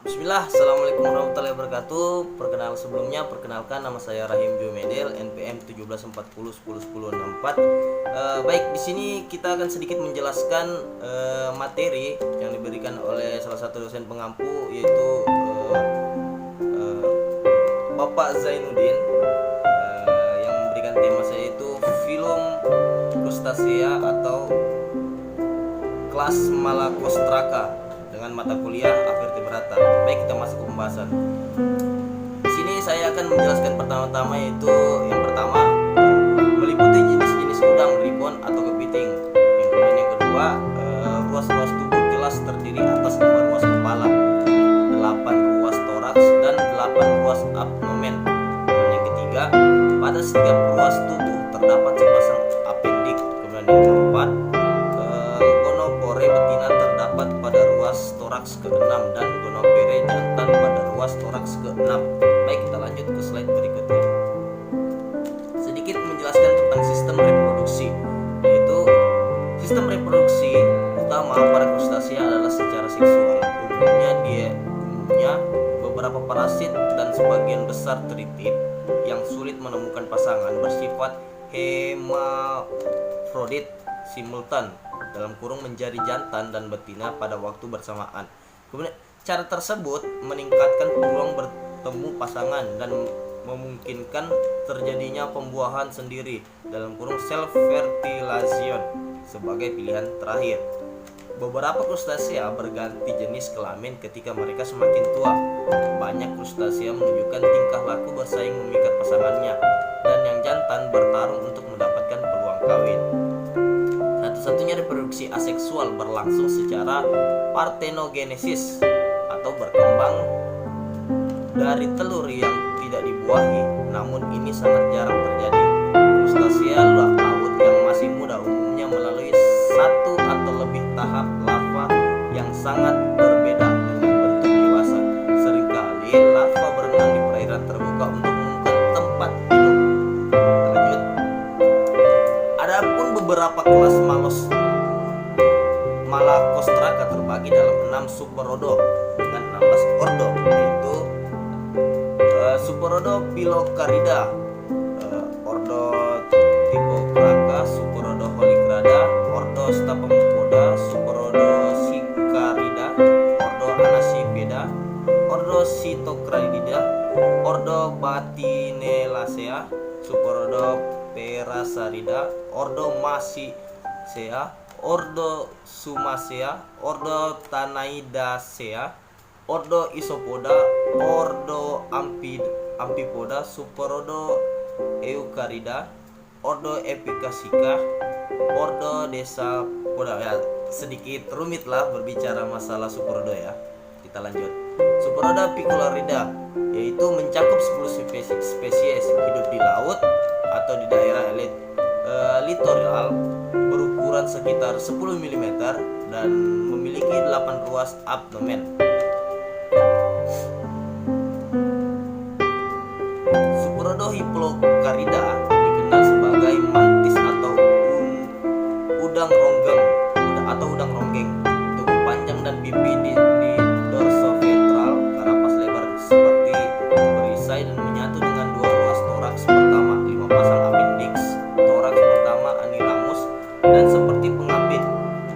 Bismillah, Assalamualaikum warahmatullahi wabarakatuh. Perkenalkan nama saya Rahim Jumedel, NPM 1740101064. Baik, di sini kita akan sedikit menjelaskan materi yang diberikan oleh salah satu dosen pengampu, yaitu Bapak Zainuddin, yang memberikan tema saya itu Filum Crustacea atau kelas Malacostraca dengan mata kuliah Avertebrata. Baik, kita masuk ke pembahasan. Di sini saya akan menjelaskan pertama-tama, yaitu yang pertama meliputi jenis-jenis udang, ribon atau kepiting. Kemudian yang kedua, ruas-ruas tubuh jelas terdiri atas 5 ruas kepala, 8 ruas toraks dan 8 ruas abdomen. Kemudian yang ketiga, pada setiap ruas tubuh terdapat sepasang apendik. Kemudian yang keempat, gonopore betina terdapat pada ruas toraks ke-6 dan gonopere jantan pada ruas toraks ke-6. Baik, kita lanjut ke slide berikutnya. Sedikit menjelaskan tentang sistem reproduksi, yaitu sistem reproduksi utama para crustacea adalah secara seksual. Umumnya beberapa parasit dan sebagian besar tritip yang sulit menemukan pasangan bersifat hermafrodit simultan menjadi jantan dan betina pada waktu bersamaan. Kemudian cara tersebut meningkatkan peluang bertemu pasangan dan memungkinkan terjadinya pembuahan sendiri self fertilization sebagai pilihan terakhir. Beberapa crustacea berganti jenis kelamin ketika mereka semakin tua. Banyak crustacea menunjukkan tingkah laku bersaing memikat pasangannya, dan yang jantan bertarung untuk mendapatkan peluang kawin. Satu-satunya reproduksi aseksual berlangsung secara parthenogenesis atau berkembang dari telur yang tidak dibuahi, namun ini sangat jarang terjadi. Crustacea laut yang masih muda umumnya melalui satu atau lebih tahap larva yang sangat berbeda dengan bentuk dewasa. Seringkali larva berenang di perairan terbuka untuk menemukan tempat hidup. Lanjut. Adapun beberapa kelas Malacostraca terbagi dalam 6 superordo dengan 16 ordo, yaitu superordo Pilocarida, ordo Typhocraca, superordo Holicrada, ordo Staphypoda, superordo Sicarida, ordo Anasipeda, ordo Cytocradida, ordo Batinellacea, superordo Perasarida, ordo Massicea, ordo Sumacea, ordo Tanaidacea, ordo Isopoda, ordo Amphipoda, superordo Eucarida, ordo Epicasica, ordo Desapoda. Ya, sedikit rumit lah berbicara masalah superordo ya. Kita lanjut. Superordo Picolarida, yaitu mencakup 10 spesies hidup di laut atau di daerah litoral, berukuran sekitar 10 mm dan memiliki 8 ruas abdomen. Superordo Hiplocarida dikenal sebagai mantis atau udang ronggeng. Tubuh panjang dan pipi di dorsoventral, karapas lebar seperti perisai dan menyatu dengan 2 ruas toraks pertama, 5 pasang appendix. Toraks pertama anilamus dan seperti pengapit.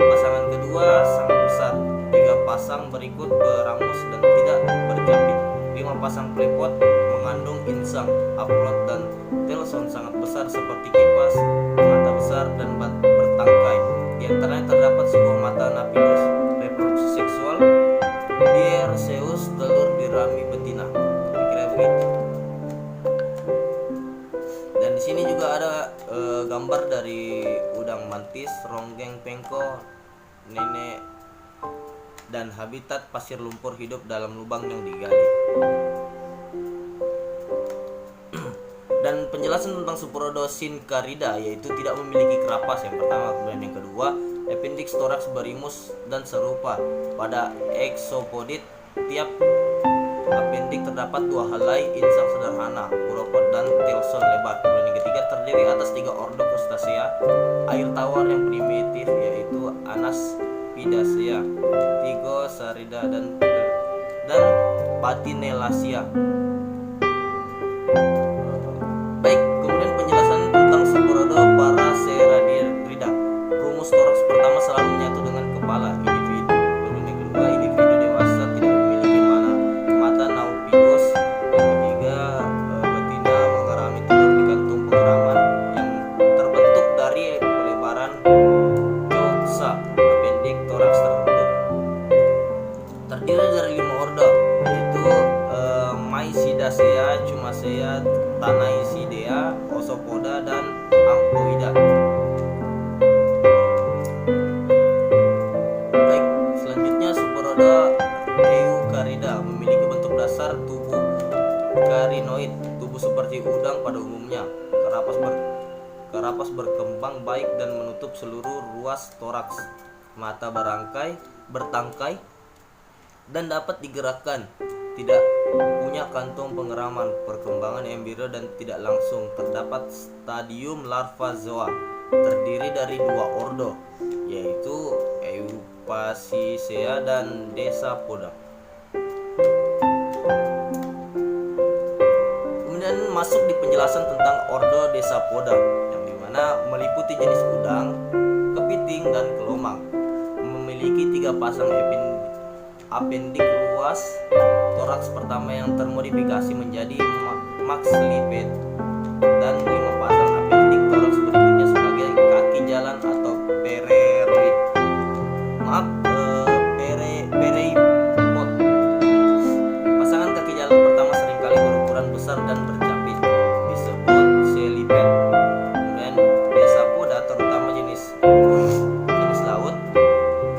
Pasangan kedua sangat besar. 3 pasang berikut beramus dan tidak berjapit. 5 pasang klepot mengandung insang, upload dan telson sangat besar seperti kipas, mata besar dan bertangkai. Di antaranya terdapat sebuah mata napidus. Reproduksi seksual Diarceus, telur dirami betina. Kira-kira begitu. Dan di sini juga ada gambar dari udang mantis, ronggeng pengko, nenek, dan habitat pasir lumpur hidup dalam lubang yang digali. Dan penjelasan tentang superordo Syncarida, yaitu tidak memiliki kerapas yang pertama. Kemudian yang kedua, appendix toraks berimus dan serupa. Pada exopodid, tiap appendix terdapat 2 helai insang sederhana, uropod dan telson lebar. Kemudian yang ketiga, terdiri atas 3 ordo crustacea air tawar yang primitif, yaitu Anaspidacea, Tigosarida dan Patinelasia. Baik, kemudian penjelasan tentang Suborodo Paraseradrida. Rumus toraks pertama selalu menyatu dengan kepala individu. Yang kedua, individu dewasa tidak memiliki mata naupigos. Yang ketiga, betina mengerami telur di kantung pengeraman yang terbentuk dari pelebaran coxa appendix toraks tertutup. Terdiri dari 5 ordo, yaitu Mysidacea, Cumacea, Tanaisidea, Osopoda, dan Amploida. Baik, selanjutnya Suborodo Eukarida memiliki bentuk dasar tubuh karinoid, tubuh seperti udang pada umumnya. Karapas berkembang baik dan menutup seluruh ruas toraks. Mata bertangkai dan dapat digerakkan. Tidak punya kantung pengeraman. Perkembangan embrio dan tidak langsung. Terdapat stadium larva zoa. Terdiri dari 2 ordo, yaitu Eupacicea dan Desapoda. Kemudian masuk di penjelasan tentang ordo Desapoda, yang dimana meliputi jenis udang, kepiting, dan kelomang. Memiliki 3 pasang appendix luas. Toraks pertama yang termodifikasi menjadi maxilliped dan 5 pasang appendix toraks berikutnya sebagai kaki jalan atau pereroid. Pereipod. Pasangan kaki jalan pertama seringkali berukuran besar dan bercapit, disebut celiped. Kemudian Desapoda, terutama jenis laut,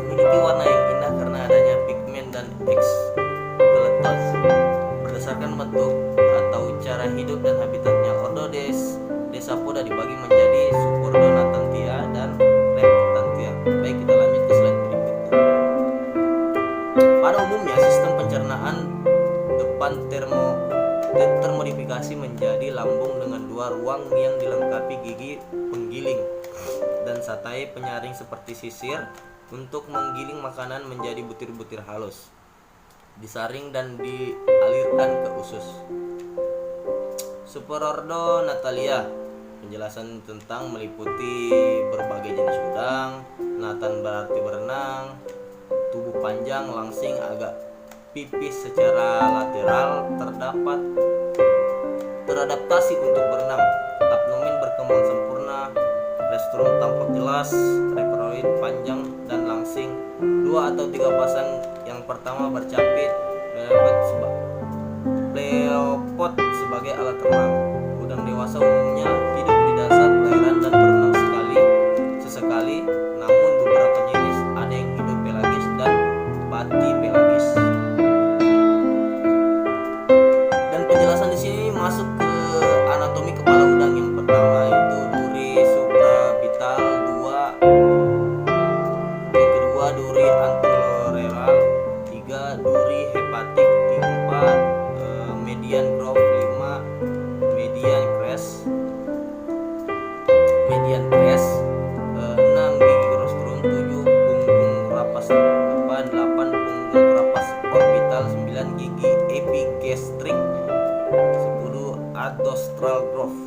memiliki warna yang indah karena adanya pigmen dan ekskeleton. Berdasarkan bentuk atau cara hidup dan habitatnya, ordo Desapoda dibagi menjadi subordo Natantia dan Reptantia. Baik, kita lanjut ke slide berikutnya. Pada umumnya sistem pencernaan depan termodifikasi menjadi lambung dengan 2 ruang yang dilengkapi gigi penggiling dan satai penyaring seperti sisir untuk menggiling makanan menjadi butir-butir halus, disaring dan dialirkan ke usus. Superordo Natalia. Penjelasan tentang meliputi berbagai jenis udang. Natan berarti berenang. Tubuh panjang, langsing, agak pipis secara lateral, teradaptasi untuk berenang. Tapnomin berkembang sempurna. Restrum tampak jelas. Reproid panjang dan langsing. 2 atau 3 pasang yang pertama bercapit. Pleopod sebagai alat renang. Udang dewasa umumnya hidup di dasar perairan dan berenang sesekali, namun beberapa jenis ada yang hidup pelagis dan batipelagis. Dan penjelasan di sini masuk ke anatomi kepala udang. Yang pertama itu duri supraorbital 2, yang kedua duri anteroreal 3, duri hepatik 4, median groove 5, median crest 6, gigi rostrum 7, punggung rapas depan 8, punggung rapas orbital 9, gigi epigastrik 10, adostral groove.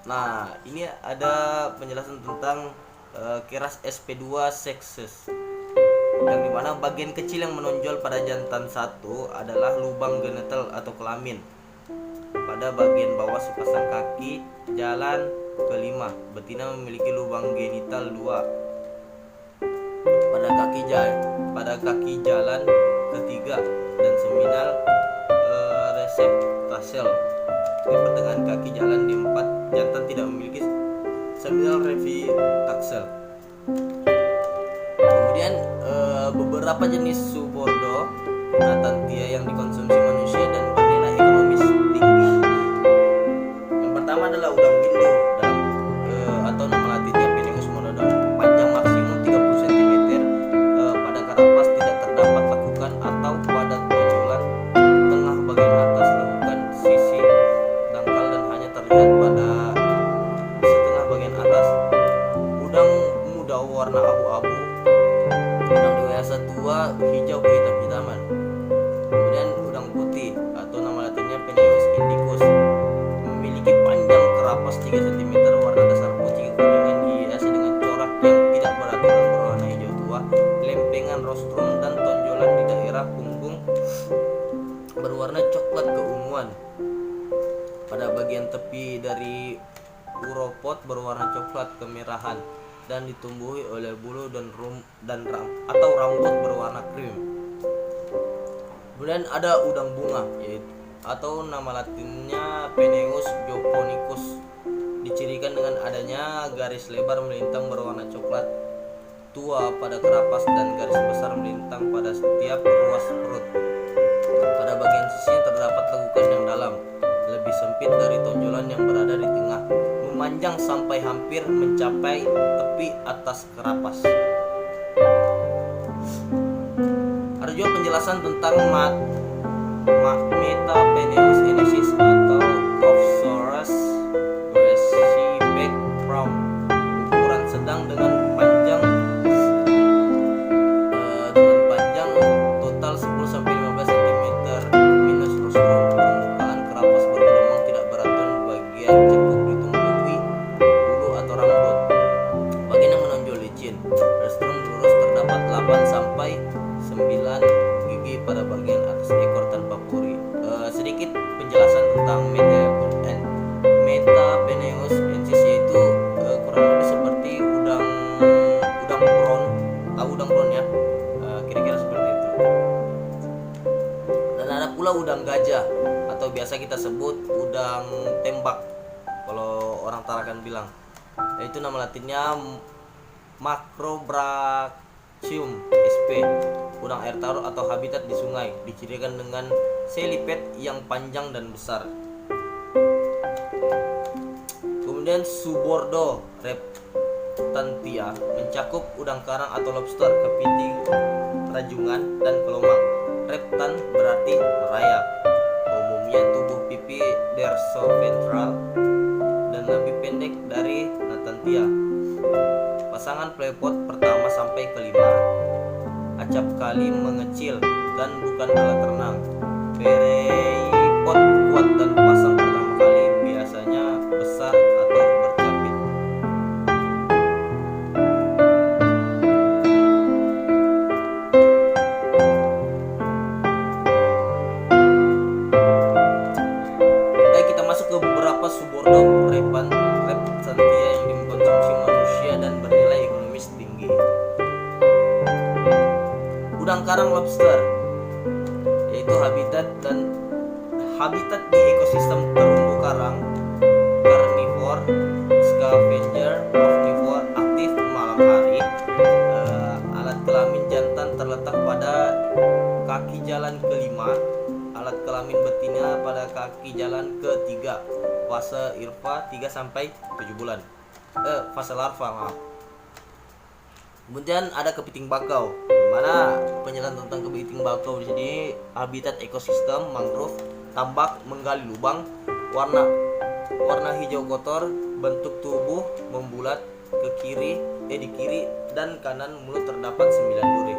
Nah, ini ada penjelasan tentang keras SP2 sexes, yang dimana bagian kecil yang menonjol pada jantan 1 adalah lubang genital atau kelamin. Pada bagian bawah sepasang kaki jalan ke-5, betina memiliki lubang genital 2. Pada kaki jalan ke-3 dan seminal reseptasel. Di pertengahan kaki jalan di 4, jantan tidak memiliki seminal revitaxel. Kemudian beberapa jenis subordo Natantia yang dikonsumsi manusia dan bernilai ekonomis tinggi. Yang pertama adalah udang windu atau nama latinnya Peneus monodon, panjang maksimum 30 cm. Pada karapas tidak terdapat lekukan atau pada tonjolan tengah bagian atas. Lekukan sisi dangkal dan hanya terlihat pada setengah bagian atas. Udang muda warna abu-abu kedua hijau kehitam-hitaman. Kemudian udang putih atau nama latinnya Peneus indicus memiliki panjang kerapas 3 cm, warna dasar putih kekuningan dihiasi dengan corak yang tidak beraturan berwarna hijau tua, lempengan rostrum dan tonjolan di daerah punggung berwarna coklat keunguan. Pada bagian tepi dari uropod berwarna coklat kemerahan dan ditumbuhi oleh bulu dan rambut berwarna krim. Kemudian ada udang bunga atau nama latinnya Peneus japonicus, dicirikan dengan adanya garis lebar melintang berwarna coklat tua pada kerapas dan garis besar melintang pada setiap ruas perut. Pada bagian sisinya terdapat lekukan yang dalam, lebih sempit dari tonjolan yang berada di tengah, memanjang sampai hampir mencapai tepi atas kerapas. Ada juga penjelasan tentang Metapeneus atau Ophosaurus grassy-backed ukuran sedang dengan panjang total 10-15 cm minus rostrum. Permukaan kerapas bergelombang tidak beraturan, bagian cekuk ditumbuhi bulu atau rambut, bagian yang menonjol licin. Rostrum lurus, terdapat 8-9 gigi pada bagian atas ekor tanpa puri. Sedikit penjelasan tentang Metapeneus yaitu kurang lebih seperti udang brown. Tahu udang brown ya? Kira-kira seperti itu. Dan ada pula udang gajah atau biasa kita sebut udang tembak kalau orang Tarakan bilang. Yaitu nama latinnya Macrobrachium sp. Udang air tawar atau habitat di sungai, dicirikan dengan seliped yang panjang dan besar. Kemudian Subordo reptantia mencakup udang karang atau lobster, kepiting, rajungan, dan kelomang. Reptan berarti merayap. Umumnya tubuh pipi dorsoventral dan lebih pendek dari Natantia. Pasangan plepot pertama sampai kelima acap kali mengecil dan bukan alat renang. Peripot kuat dan pasang pertama kali biasanya besar atau bercapit. Baik, kita masuk ke beberapa subordo reptantia yang dikonsumsi manusia dan bernilai ekonomis tinggi. Udang karang lobster, yaitu habitat di ekosistem terumbu karang, carnivore, scavenger, omnivore, aktif malam hari. Alat kelamin jantan terletak pada kaki jalan kelima, alat kelamin betina pada kaki jalan ketiga. Fase larva 3-7 bulan. Fase larva, maaf. Kemudian ada kepiting bakau, di mana penjelasan tentang kepiting bakau di sini habitat ekosistem mangrove, tambak, menggali lubang, warna hijau kotor, bentuk tubuh membulat, di kiri dan kanan mulut terdapat 9 duri.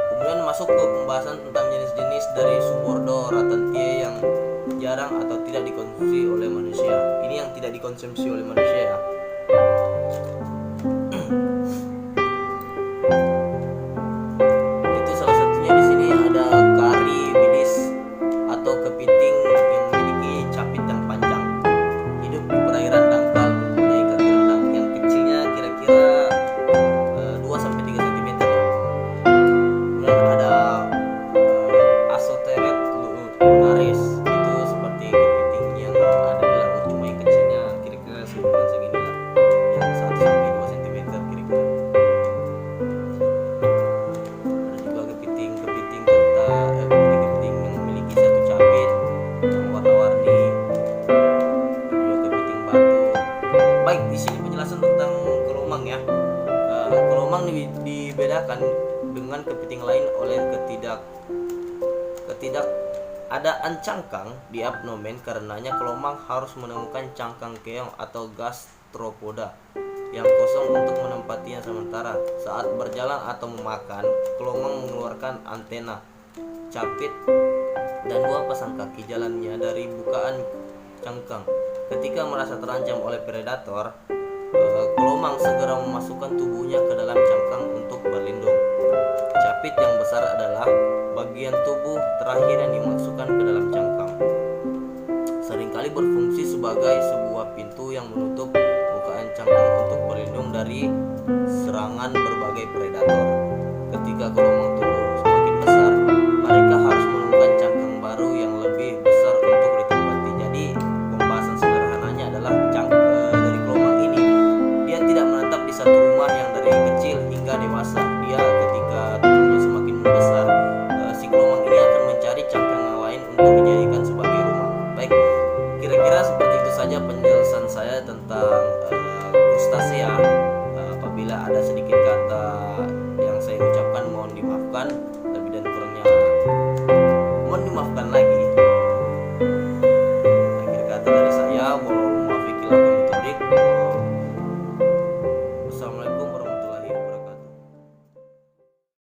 Kemudian masuk ke pembahasan tentang jenis-jenis dari subordo ratantia yang jarang atau tidak dikonsumsi oleh manusia. Ini yang tidak dikonsumsi oleh manusia ya. Itu salah satunya di sini ada Carybdis atau kepiting yang memiliki capit yang panjang. Hidup di perairan dangkal, mempunyai kaki rendang yang kecilnya kira-kira 2-3 cm. Kemudian ada Asoteret lunaris, itu seperti kepiting yang ada di laut, cuma yang kecilnya kira-kira seumuran segini lah, yang 1-2 cm kira-kira. Ada juga kepiting yang memiliki satu capit yang warna-warni. Ada juga kepiting batu. Baik, di sini penjelasan tentang kelomang ya. Kelomang dibedakan dengan kepiting lain oleh ketidakadaan cangkang di abdomen. Karenanya kelomang harus menemukan cangkang keong atau gastropoda yang kosong untuk menempatinya sementara. Saat berjalan atau memakan, kelomang mengeluarkan antena, capit, dan 2 pasang kaki jalannya dari bukaan cangkang. Ketika merasa terancam oleh predator, kelomang segera memasukkan tubuhnya ke dalam cangkang untuk berlindung. Capit yang besar adalah bagian tubuh terakhir yang dimasukkan ke dalam cangkang. Seringkali berfungsi sebagai sebuah pintu yang menutup bukaan cangkang untuk berlindung dari serangan berbagai predator. Ketika kelomang tumbuh semakin besar, mereka harus menemukan cangkang baru yang lebih besar untuk ditempati. Jadi pembahasan sederhananya adalah dari kelomang ini, dia tidak menetap di satu rumah yang dari kecil hingga dewasa. Dia ketika tubuhnya semakin membesar, si kelomang ini akan mencari cangkang yang lain untuk dijadikan sebagai rumah. Baik, kira-kira seperti itu saja penjelasan saya tentang krustasea. Apabila ada sedikit kata yang saya ucapkan mohon dimaafkan.